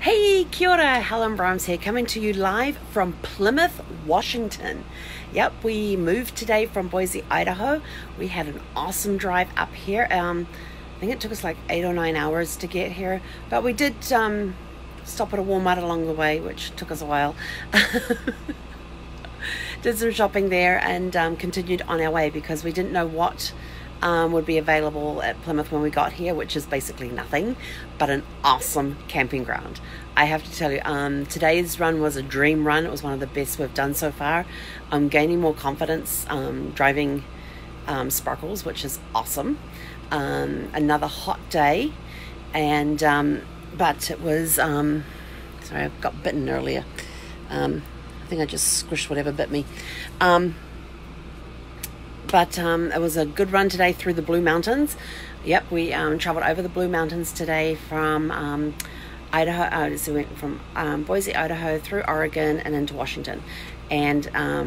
Hey, kia ora, Helen Brahms here, coming to you live from Plymouth, Washington. Yep, we moved today from Boise, Idaho. We had an awesome drive up here. I think it took us like 8 or 9 hours to get here, but we did stop at a Walmart along the way, which took us a while. Did some shopping there and continued on our way because we didn't know what would be available at Plymouth when we got here, which is basically nothing but an awesome camping ground. I have to tell you, today's run was a dream run. It was one of the best we've done so far. I'm gaining more confidence driving Sparkles, which is awesome. Another hot day, and but it was sorry, I got bitten earlier. I think I just squished whatever bit me. But it was a good run today through the Blue Mountains. Yep, we traveled over the Blue Mountains today from Idaho. So we went from Boise, Idaho, through Oregon and into Washington. And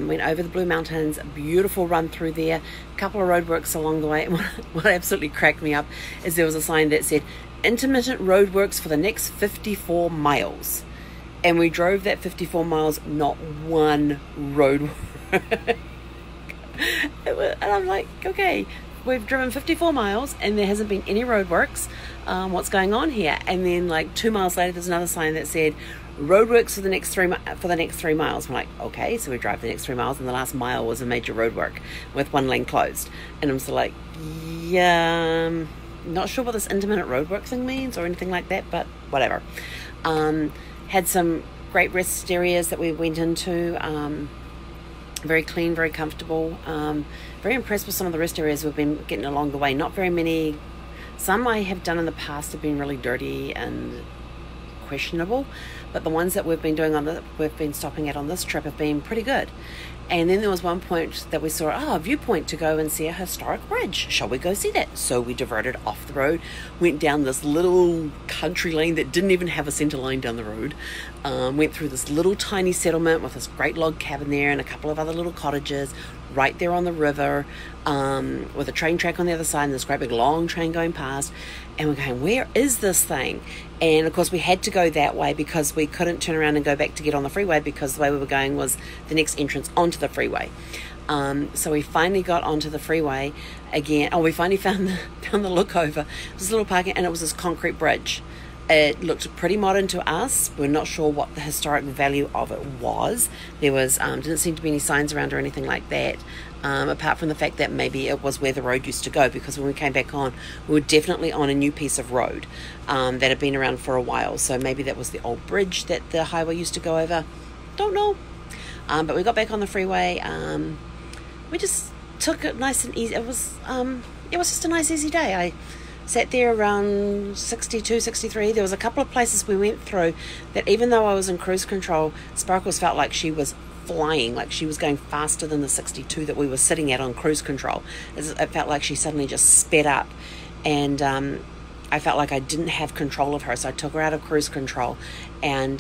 went over the Blue Mountains, a beautiful run through there, a couple of roadworks along the way. What absolutely cracked me up is there was a sign that said, intermittent roadworks for the next 54 miles. And we drove that 54 miles, not one roadwork. And I'm like, okay, we've driven 54 miles and there hasn't been any roadworks. What's going on here? And then like 2 miles later, there's another sign that said roadworks for the next 3 miles. I'm like, okay, so we drive the next 3 miles, and the last mile was a major roadwork with one lane closed. And I'm still like, yeah, not sure what this intermittent roadwork thing means or anything like that, but whatever. Had some great rest areas that we went into. Very clean, very comfortable. Very impressed with some of the rest areas we've been getting along the way. Not very many. Some I have done in the past have been really dirty and questionable, but the ones that we've been stopping at on this trip have been pretty good. And then there was one point that we saw a viewpoint to go and see a historic bridge. Shall we go see that? So we diverted off the road, went down this little country lane that didn't even have a center line down the road. Went through this little tiny settlement with this great log cabin there and a couple of other little cottages right there on the river, with a train track on the other side and this great big long train going past. And we're going, where is this thing? And of course we had to go that way because we couldn't turn around and go back to get on the freeway, because the way we were going was the next entrance onto the freeway. So we finally got onto the freeway again. We finally found the look over. This little parking, and it was this concrete bridge. It looked pretty modern to us. We're not sure what the historic value of it was. There was didn't seem to be any signs around or anything like that, apart from the fact that maybe it was where the road used to go, because when we came back on, we were definitely on a new piece of road that had been around for a while. So maybe that was the old bridge that the highway used to go over. Don't know. But we got back on the freeway. We just took it nice and easy. It was just a nice, easy day. I sat there around 62, 63. There was a couple of places we went through that even though I was in cruise control, Sparkles felt like she was flying, like she was going faster than the 62 that we were sitting at on cruise control. It felt like she suddenly just sped up, and I felt like I didn't have control of her, so I took her out of cruise control and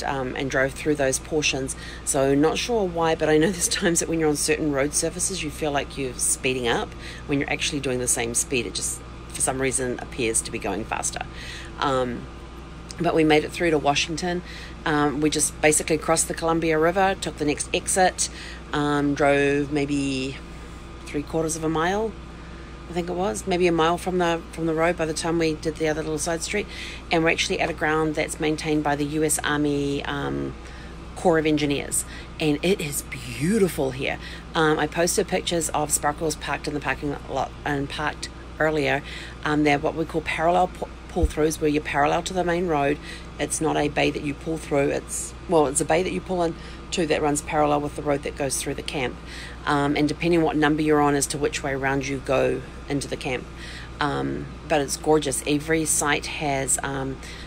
drove through those portions. So not sure why, but I know there's times that when you're on certain road surfaces you feel like you're speeding up when you're actually doing the same speed. It just for some reason appears to be going faster. But we made it through to Washington. We just basically crossed the Columbia River, took the next exit, drove maybe 3/4 of a mile, I think it was, maybe a mile from the road by the time we did the other little side street. And we're actually at a ground that's maintained by the US Army Corps of Engineers, and it is beautiful here. I posted pictures of Sparkles parked in the parking lot and parked earlier. They're what we call parallel pull-throughs, where you're parallel to the main road. It's not a bay that you pull through. It's a bay that you pull into that runs parallel with the road that goes through the camp. And depending on what number you're on as to which way around you go into the camp. But it's gorgeous. Every site has,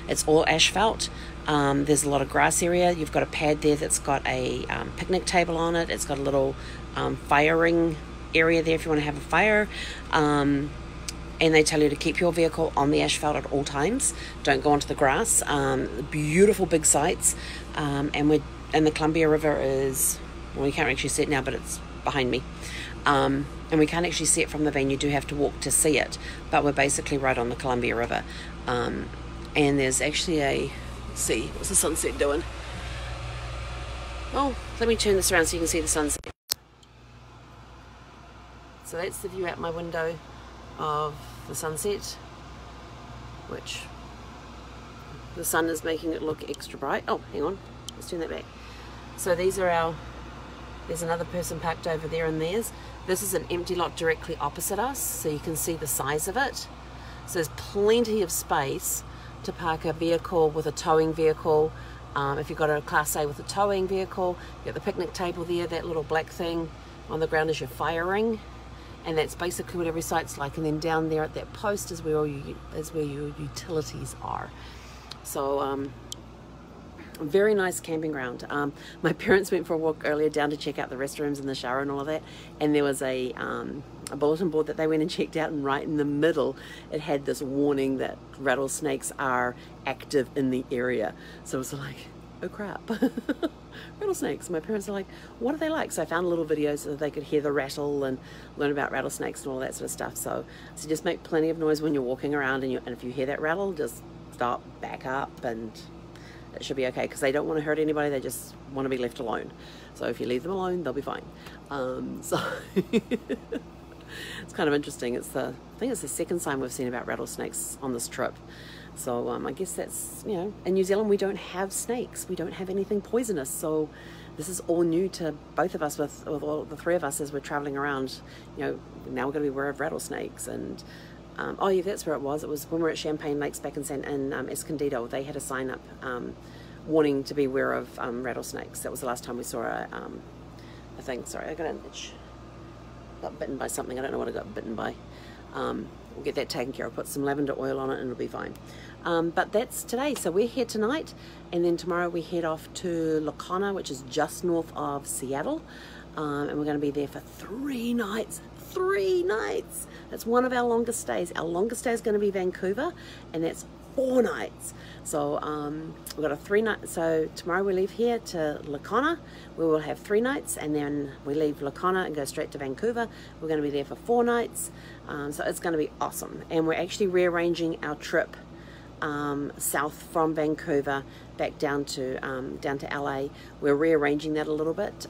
it's all asphalt. There's a lot of grass area. You've got a pad there that's got a picnic table on it. It's got a little firing area there if you want to have a fire. And they tell you to keep your vehicle on the asphalt at all times. Don't go onto the grass. Beautiful big sites. And the Columbia River is, well, you can't actually see it now, but it's behind me. And we can't actually see it from the van. You do have to walk to see it. But we're basically right on the Columbia River. And there's actually see. What's the sunset doing? Oh, let me turn this around so you can see the sunset. So that's the view out my window of the sunset, which the sun is making it look extra bright. Oh, hang on, let's turn that back. So these are there's another person parked over there and theirs. This is an empty lot directly opposite us, so you can see the size of it. So there's plenty of space to park a vehicle with a towing vehicle. If you've got a Class A with a towing vehicle, you've got the picnic table there, that little black thing on the ground is your fire ring. And that's basically what every site's like. And then down there at that post is where your utilities are. So very nice camping ground. My parents went for a walk earlier down to check out the restrooms and the shower and all of that, and there was a bulletin board that they went and checked out, and right in the middle it had this warning that rattlesnakes are active in the area. So it was like, oh crap. Rattlesnakes. My parents are like, what are they like? So I found a little video so that they could hear the rattle and learn about rattlesnakes and all that sort of stuff. So just make plenty of noise when you're walking around, and if you hear that rattle, just stop, back up, and it should be okay, because they don't want to hurt anybody. They just want to be left alone. So if you leave them alone, they'll be fine. So it's kind of interesting. I think it's the second time we've seen about rattlesnakes on this trip. So I guess that's, in New Zealand we don't have snakes. We don't have anything poisonous. So this is all new to both of us, with all the three of us as we're traveling around. Now we're going to be aware of rattlesnakes. And oh yeah, that's where it was. It was when we were at Champagne Lakes back in Escondido. They had a sign up warning to be aware of rattlesnakes. That was the last time we saw a thing. Sorry, I got an itch. Got bitten by something. I don't know what I got bitten by. We'll get that taken care of. Put some lavender oil on it and it'll be fine. But that's today. So we're here tonight, and then tomorrow we head off to Lakona, which is just north of Seattle. And we're going to be there for 3 nights. 3 nights! That's one of our longest stays. Our longest stay is going to be Vancouver, and that's 4 nights. So we've got a 3 night. So tomorrow we leave here to Lakona. We will have 3 nights, and then we leave Lakona and go straight to Vancouver. We're going to be there for 4 nights. So it's going to be awesome. And we're actually rearranging our trip south from Vancouver back down to LA. We're rearranging that a little bit,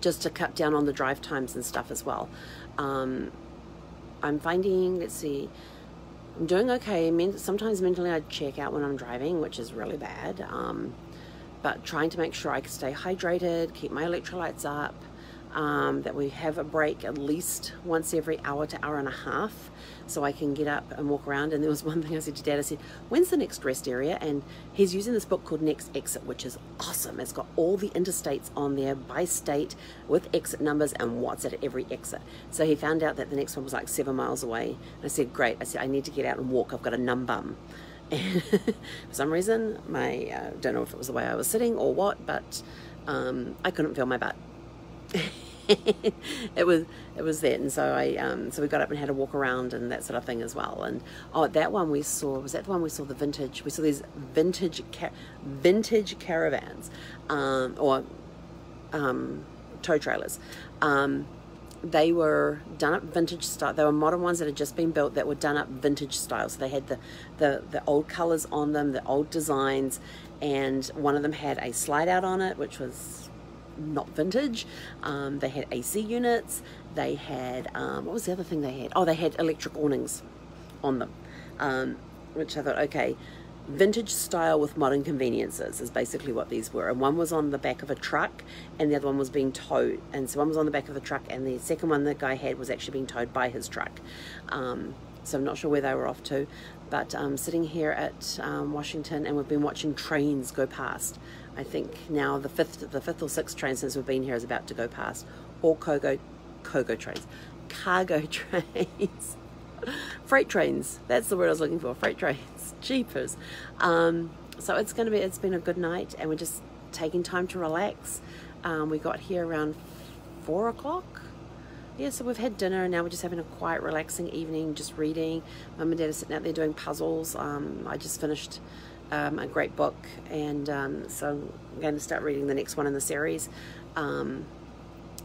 just to cut down on the drive times and stuff as well. I'm finding, let's see, I'm doing okay. Sometimes mentally I check out when I'm driving, which is really bad. But trying to make sure I can stay hydrated, keep my electrolytes up, that we have a break at least once every hour to hour and a half, so I can get up and walk around. And there was one thing I said to Dad, I said, when's the next rest area? And he's using this book called Next Exit, which is awesome. It's got all the interstates on there by state with exit numbers and what's at every exit. So he found out that the next one was like 7 miles away. And I said, great. I said, I need to get out and walk. I've got a numb bum. And for some reason, I don't know if it was the way I was sitting or what, but I couldn't feel my butt. it was that. And so so we got up and had a walk around and that sort of thing as well. And that one we saw, was that the one we saw? We saw these vintage caravans, or tow trailers. They were done up vintage style. They were modern ones that had just been built that were done up vintage style. So they had the old colors on them, the old designs, and one of them had a slide out on it, which was not vintage. They had AC units. They had what was the other thing they had? Oh, they had electric awnings on them, which I thought, okay, vintage style with modern conveniences is basically what these were. And one was on the back of a truck, and the other one was being towed. And so one was on the back of the truck, and the second one the guy had was actually being towed by his truck. So I'm not sure where they were off to, but sitting here at Washington, and we've been watching trains go past. I think now the fifth or sixth train since we've been here is about to go past. All cargo trains, freight trains. That's the word I was looking for. Freight trains, jeepers. So it's been a good night, and we're just taking time to relax. We got here around 4 o'clock. Yeah, so we've had dinner, and now we're just having a quiet, relaxing evening, just reading. Mum and Dad are sitting out there doing puzzles. I just finished a great book, and so I'm going to start reading the next one in the series,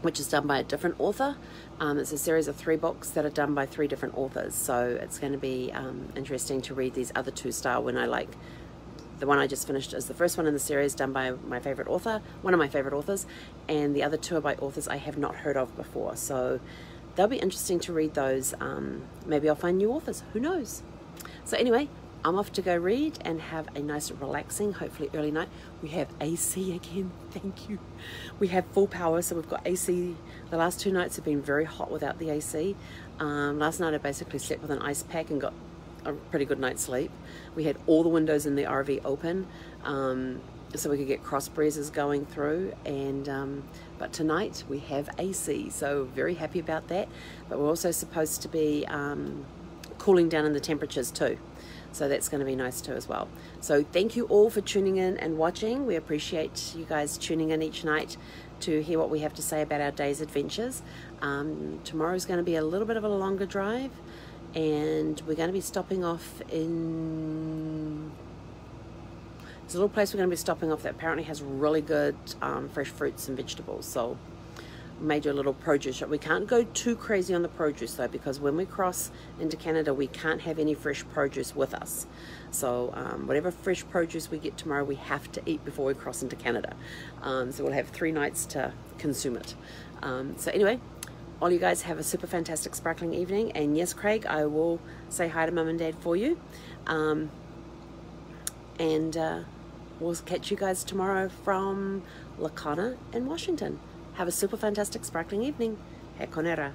which is done by a different author. It's a series of 3 books that are done by 3 different authors, so it's going to be interesting to read these other 2 style when I like The one I just finished is the first one in the series done by my favorite author, one of my favorite authors, and the other two are by authors I have not heard of before. So they'll be interesting to read those. Maybe I'll find new authors, who knows? So anyway, I'm off to go read and have a nice relaxing, hopefully early night. We have AC again, thank you. We have full power, so we've got AC. The last 2 nights have been very hot without the AC. Last night I basically slept with an ice pack and got a pretty good night's sleep. We had all the windows in the RV open, so we could get cross breezes going through, and but tonight we have AC, so very happy about that. But we're also supposed to be cooling down in the temperatures too, so that's going to be nice too as well. So thank you all for tuning in and watching. We appreciate you guys tuning in each night to hear what we have to say about our day's adventures. Tomorrow's going to be a little bit of a longer drive, and we're going to be stopping off in... There's a little place we're going to be stopping off that apparently has really good fresh fruits and vegetables. So we may do a little produce shop. We can't go too crazy on the produce though, because when we cross into Canada, we can't have any fresh produce with us. So whatever fresh produce we get tomorrow, we have to eat before we cross into Canada. So we'll have 3 nights to consume it. So anyway, all you guys have a super fantastic sparkling evening. And yes, Craig, I will say hi to Mum and Dad for you. We'll catch you guys tomorrow from Lacana in Washington. Have a super fantastic sparkling evening. He konera.